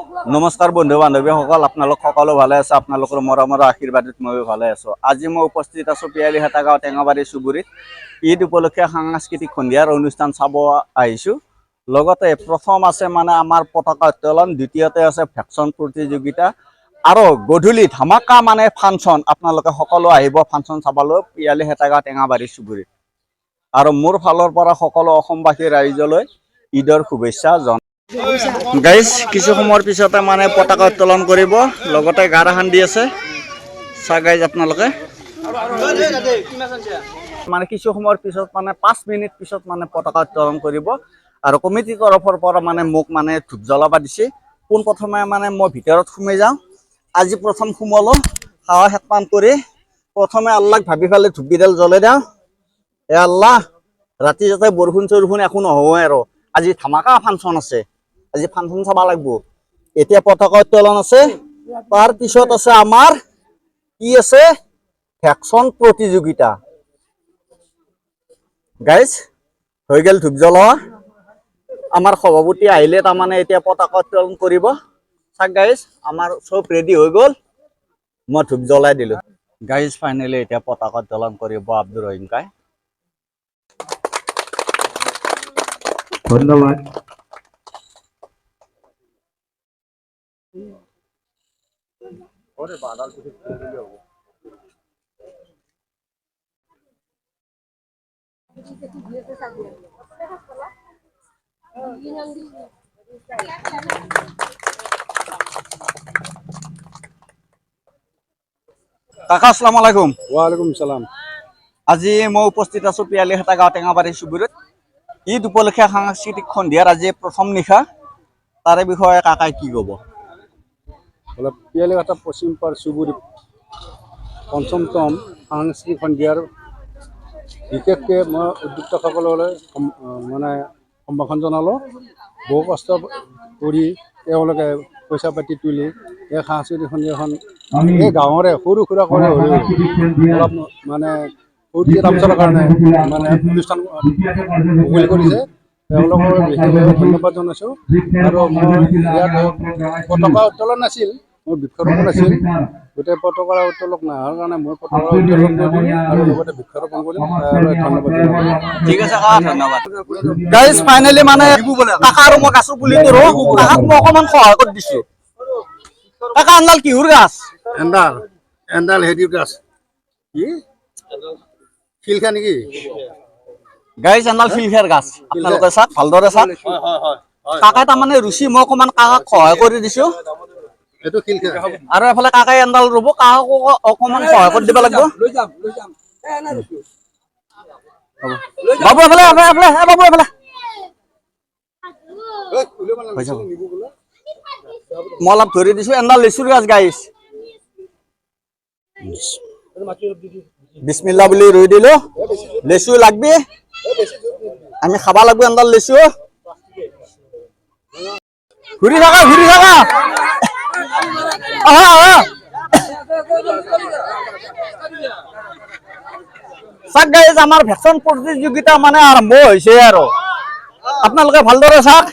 নমস্কাৰ বন্ধু বান্ধৱীসকল, আপোনালোক সকলো ভালে আছে। আপোনালোকৰ মৰমৰ আশীৰ্বাদত মই ভালে আছো। আজি মই উপস্থিত আছো পিয়ালিহাটা গাঁও টেঙাবাৰী চুবুৰীত। ঈদ উপলক্ষে সাংস্কৃতিক সন্ধিয়াৰ অনুষ্ঠান চাব আহিছো। লগতে প্ৰথম আছে মানে আমাৰ পতাকা উত্তোলন, দ্বিতীয়তে আছে ভেকচন প্ৰতিযোগিতা আৰু গধূলি ধামাকা মানে ফাংচন। আপোনালোকে সকলো আহিব ফাংচন চাবলৈ পিয়ালিহাটা গাঁও টেঙাবাৰী চুবুৰীত। আৰু মোৰ ফালৰ পৰা সকলো অসমবাসী ৰাইজলৈ ঈদৰ শুভেচ্ছা জনাইছো। গাইজ কিছু সময়ৰ পিছতে মানে পতাকা উত্তোলন কৰিব, লগতে গাৰা খান্দি আছে। চা গাইজ আপোনালোকে মানে কিছু সময়ৰ পিছত মানে 5 মিনিট পিছত মানে পতাকা উত্তোলন কৰিব। আৰু কমিটিৰ তৰফৰ পৰা মানে মোক মানে ধূপ জ্বলাব দিছে। পোন প্ৰথমে মানে মই ভিতৰত সোমাই যাওঁ। আজি প্ৰথম সোমালো, খাৱা শেষমান কৰি প্ৰথমে আল্লাহক ভাবি পেলাই ধূপকেইডাল জ্বলাই দিওঁ। এ আল্লাহ, ৰাতি যাতে বৰষুণ চৰষুণ একো নহয় আৰু আজি ধামাকা ফাংচন আছে, আজি ফাংচন চাব লাগিব। এতিয়া পতাকা উত্তোলন আছে, তাৰ পিছত আছে আমাৰ কি আছে ভেকচন প্ৰতিযোগিতা। গাইজ হৈ গেল ধূপ জ্বলোৱা। আমাৰ সভাপতি আহিলে তাৰমানে এতিয়া পতাকা উত্তোলন কৰিব। চাক গাইজ আমাৰ চব ৰেডি হৈ গ'ল, মই ধূপ জ্বলাই দিলো। গাইজ ফাইনেলি এতিয়া পতাকা উত্তোলন কৰিব আব্দুৰ ৰহিম কাই। ধন্যবাদ। কাকা আসসালামু আলাইকুম। ওয়ালাইকুম সালাম। আজি মই উপস্থিত আছো পিয়ালিহাটা গাঁও টেঙাবাৰী চুবুৰীত। ঈদ উপলক্ষে সাংস্কৃতিক সন্ধিয়াৰ আজি প্ৰথম নিশা, তাৰে বিষয়ে কাকাই কি ক'ব? পিয়ালিহাটা পশ্চিম পাৰ চুবুৰীত পঞ্চমতম সাংস্কৃতিক সন্ধিয়াৰ বিশেষকৈ মই উদ্যোক্তাসকললৈ মানে সম্ভাষণ জনালোঁ। বহু কষ্ট কৰি তেওঁলোকে পইচা পাতি তুলি এই সাংস্কৃতিক সন্ধিয়াখন এই গাঁৱৰে সৰু সুৰা কৰে অলপ মানে ফূৰ্তি তামচাৰ কাৰণে মানে অনুষ্ঠান মুকলি কৰিছে। তেওঁলোকৰ বিশেষভাৱে ধন্যবাদ জনাইছোঁ। আৰু মই ইয়াত পতাকা উত্তোলন নাছিল, মোৰ বৃক্ষৰোপণ আছিল। গোটেই পতাকা উত্তোলন নোহোৱাৰ কাৰণে মই পতাকা উত্তোলন কৰিম আৰু লগতে বৃক্ষৰোপণ কৰিম। ধন্যবাদ জনালোঁ। ঠিক আছে কাকা, ধন্যবাদ। গাইজ ফাইনেলি মানে কাকা আৰু মই গাছৰ পুলি কৰোঁ, কাকাক মই অকণমান সহায় কৰি দিছোঁ। কাকা এডাল কিহৰ গাছ? এণ্ডাল হেৰিৰ গাছ। কি শিলখা নেকি? গাইজ এডাল শিলখাৰ গাছ। আপোনালোকে চাওক, ভালদৰে চাওক। কাকাই তাৰমানে ৰুচি, মই অকণমান কাকাক সহায় কৰি দিছোঁ। এইটো শিলখা। আৰু এফালে কাকাই এডাল ৰুব, কাকাকো অকণমান সহায় কৰি দিব লাগিব। বাবু এফালে এফালে বাবু এফালে। মই অলপ ধৰি দিছোঁ, এডাল লেচুৰ গাছ গাইজ। বিসমিল্লাহ বুলি ৰুই দিলো। লেচু লাগবি, আমি খাবা লাগব এডাল লেচু। ঘূৰি থাকা ঘূৰি থাকা। চাওক গাইজ আমাৰ ভেকচন প্ৰতিযোগিতা মানে আৰম্ভ হৈছে আৰু আপোনালোকে ভালদৰে চাওক।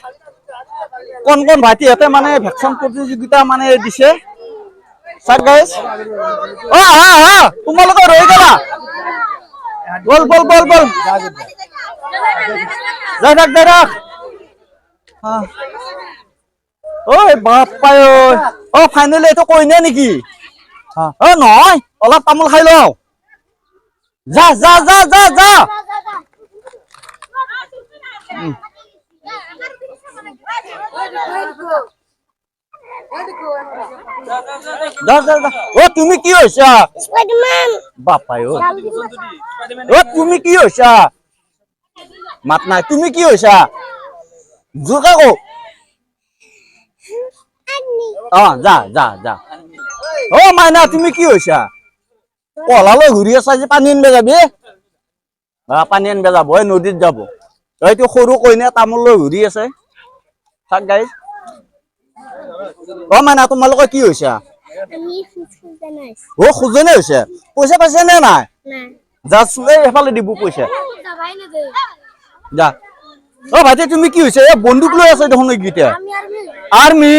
কোন কোন ভাইটিহঁতে মানে ভেকচন প্ৰতিযোগিতা মানে দিছে চাওক গাইজ। তোমালোকে ৰৈ গলা, বল বল বল বল যাই থাক যাই থাক। ঐ বাপ পাই ঐ, ফাইনেলি এইটো কইনা নেকি? নহয়, অলপ তামোল খাই লওঁ। যা যা যা যা যা। অ তুমি কি হৈছা? বাপাই অ তুমি কি হৈছা? মাত নাই, তুমি কি হৈছা? জোৰকে কও। যা যা যা। অ মাইনা তুমি কি হৈছা? পলালৈ ঘূৰি আছা যে, পানী আনিব যাবি? পানী আনিব যাব, এই নদীত যাব। এইটো সৰু কইনা তামোল লৈ ঘূৰি আছে। চাওক গাইজ। অ মাইনা তোমালোকৰ কি হৈছা? অ খুজনি হৈছে, পইচা পাইছে নে নাই? যাচোন এইফালে দিব পইচা। যা। অ ভাইটি তুমি কি হৈছে? এই বন্দুক লৈ আছে দেখোন এইকেইটা। আৰ্মি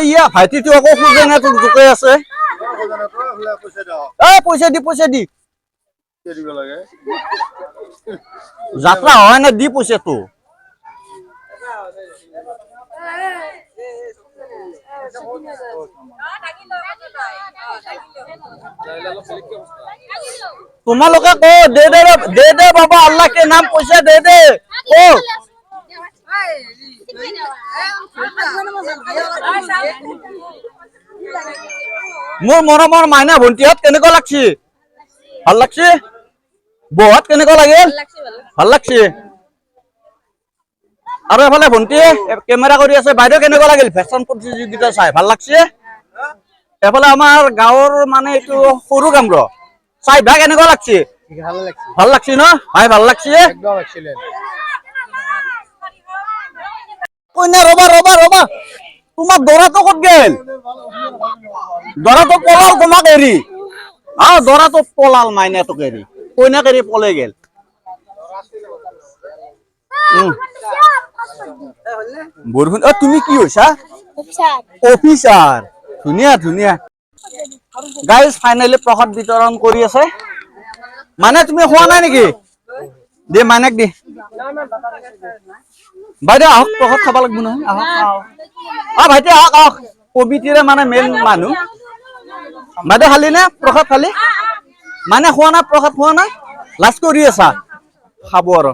ইয়া ভাইটিটো আকৌ খোজে নে তোক জোকাই আছে পইচা দি যাত্ৰা হয় না দি পইচাটো তোমালোকে কো দে বাবা আল্লাহ के नाम পয়সা দে কো মোৰ মৰমৰ মাইনা ভন্টিহঁত কেনেকুৱা লাগছি ভাল লাগছি বহুত কেনেকুৱা লাগিল ভাল লাগছি আৰু এফালে ভন্টিয়ে কেমেৰা কৰি আছে বাইদেউ কেনেকুৱা লাগিল ফেশ্বন প্ৰতিযোগিতা চাই ভাল লাগছি এফালে আমাৰ গাঁৱৰ মানে এইটো সৰু গাম্ৰ চাই ভাই কেনেকুৱা লাগছি ভাল লাগছি ন ভাই ভাল লাগছি একদম এক্সিলেন্ট কইনা ৰবা তোমাক দৰাটো ক'ত গেল দৰাটো পলাল তোমাক এৰি দৰাটো পলাল মাইনাটোক এৰি কইনাক এৰি পলে গেল বৰষুণ তুমি কি হৈছা অফিচাৰ ধুনীয়া গাইজ ফাইনেলি প্ৰসাদ বিতৰণ কৰি আছে মানে তুমি খোৱা নাই নেকি দে মাইনাক দি বাইদেউ আহক প্ৰসাদ খাব লাগিব নহয় আহক ভাইটি আহক কমিটিৰে মানে মেইন মানুহ বাইদেউ খালি নে প্ৰসাদ খালি মানে খোৱা নাই প্ৰসাদ খোৱা নাই লাজ কৰি আছা খাব আৰু